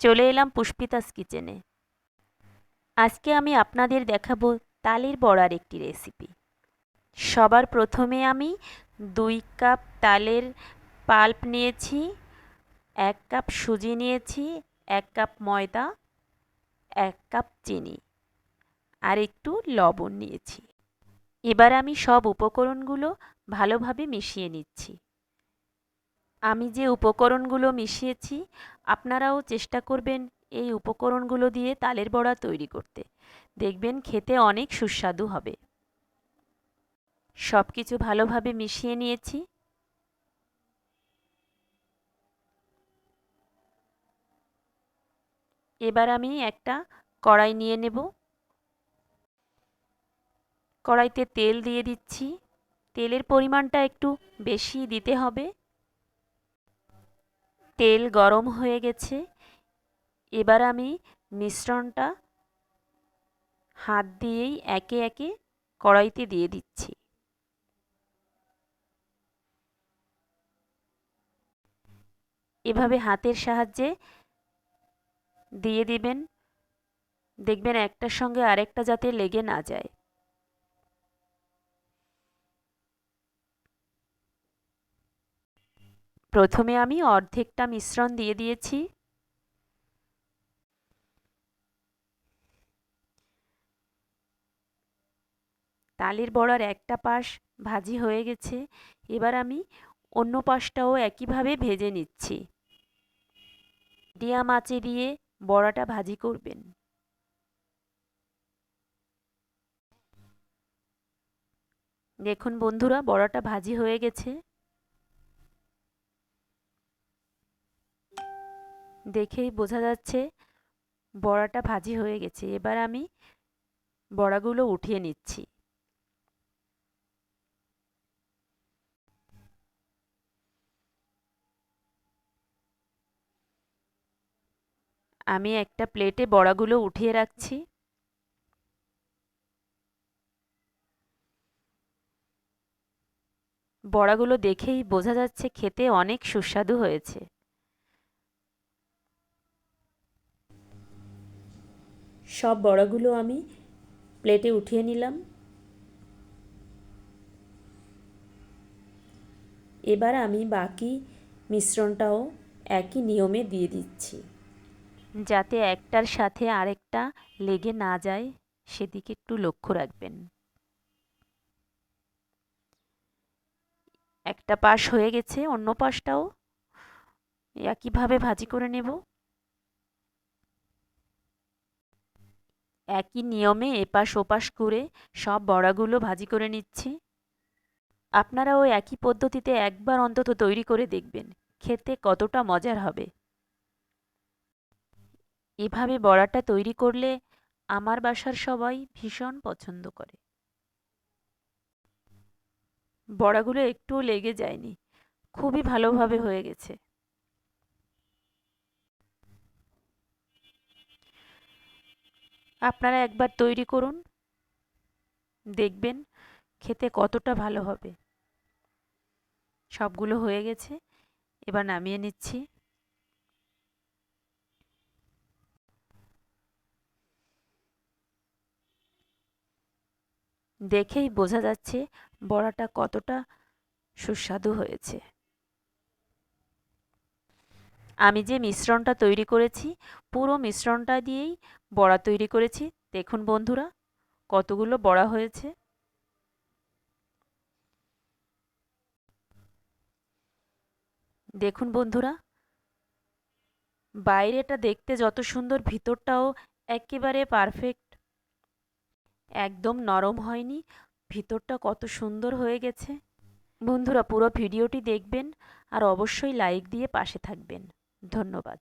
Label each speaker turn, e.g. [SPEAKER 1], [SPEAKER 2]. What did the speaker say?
[SPEAKER 1] চলে এলাম পুষ্পিতাস কিচেনে। আজকে আমি আপনাদের দেখাবো তালের বড়ার একটি রেসিপি। সবার প্রথমে আমি 2 কাপ তালের পাল্প নিয়েছি, 1 কাপ সুজি নিয়েছি, 1 কাপ ময়দা, 1 কাপ চিনি আর একটু লবণ নিয়েছি। এবার আমি সব উপকরণগুলো ভালোভাবে মিশিয়ে নিচ্ছি। আমি যে উপকরণগুলো মিশিয়েছি আপনারাও চেষ্টা করবেন এই উপকরণগুলো দিয়ে তালের বড়া তৈরি করতে। দেখবেন খেতে অনেক সুস্বাদু হবে। সব কিছু ভালোভাবে মিশিয়ে নিয়েছি। এবার আমি একটা কড়াই নিয়ে নেব। কড়াইতে তেল দিয়ে দিচ্ছি। তেলের পরিমাণটা একটু বেশি দিতে হবে। তেল গরম হয়ে গেছে। এবার আমি মিশ্রণটা হাত দিয়েই একে একে কড়াইতে দিয়ে দিচ্ছি। এভাবে হাতের সাহায্যে দিয়ে দিবেন। দেখবেন একটার সঙ্গে আরেকটা যাতে লেগে না যায়। প্রথমে আমি অর্ধেকটা মিশ্রণ দিয়ে দিয়েছি। তালের বড়ার একটা পাশ ভাজি হয়ে গেছে। এবার আমি অন্য পাশটাও একইভাবে ভেজে নিচ্ছি। মিডিয়াম আঁচে দিয়ে বড়াটা ভাজি করবেন। দেখুন বন্ধুরা, বড়াটা ভাজি হয়ে গেছে। দেখেই বোঝা যাচ্ছে বড়াটা ভাজি হয়ে গেছে। এবার আমি বড়াগুলো উঠিয়ে নিচ্ছি। আমি একটা প্লেটে বড়াগুলো উঠিয়ে রাখছি। বড়াগুলো দেখেই বোঝা যাচ্ছে খেতে অনেক সুস্বাদু হয়েছে। সব বড়াগুলো আমি প্লেটে উঠিয়ে নিলাম। এবার আমি বাকি মিশ্রণটাও একই নিয়মে দিয়ে দিচ্ছি, যাতে একটার সাথে আরেকটা লেগে না যায় সেদিকে একটু লক্ষ্য রাখবেন। একটা পাশ হয়ে গেছে, অন্য পাশটাও একইভাবে ভাজি করে নেব। একই নিয়মে এপাশ ওপাশ করে সব বড়াগুলো ভাজি করে নিচ্ছি। আপনারাও একই পদ্ধতিতে একবার অন্তত তৈরি করে দেখবেন, খেতে কতটা মজার হবে। এভাবে বড়াটা তৈরি করলে আমার বাসার সবাই ভীষণ পছন্দ করে। বড়াগুলো একটুও লেগে যায়নি, খুবই ভালোভাবে হয়ে গেছে। আপনারা একবার তৈরি করুন, দেখবেন খেতে কতটা ভালো হবে। সবগুলো হয়ে গেছে, এবার নামিয়ে নিচ্ছি। দেখেই বোঝা যাচ্ছে বড়াটা কতটা সুস্বাদু হয়েছে। আমি যে মিশ্রণটা তৈরি করেছি পুরো মিশ্রণটা দিয়েই বড়া তৈরি করেছি। দেখুন বন্ধুরা কতগুলো বড়া হয়েছে। দেখুন বন্ধুরা, বাইরেটা দেখতে যত সুন্দর ভিতরটাও একেবারে পারফেক্ট, একদম নরম হয়নি, ভিতরটা কত সুন্দর হয়ে গেছে। বন্ধুরা পুরো ভিডিওটি দেখবেন আর অবশ্যই লাইক দিয়ে পাশে থাকবেন। ধন্যবাদ।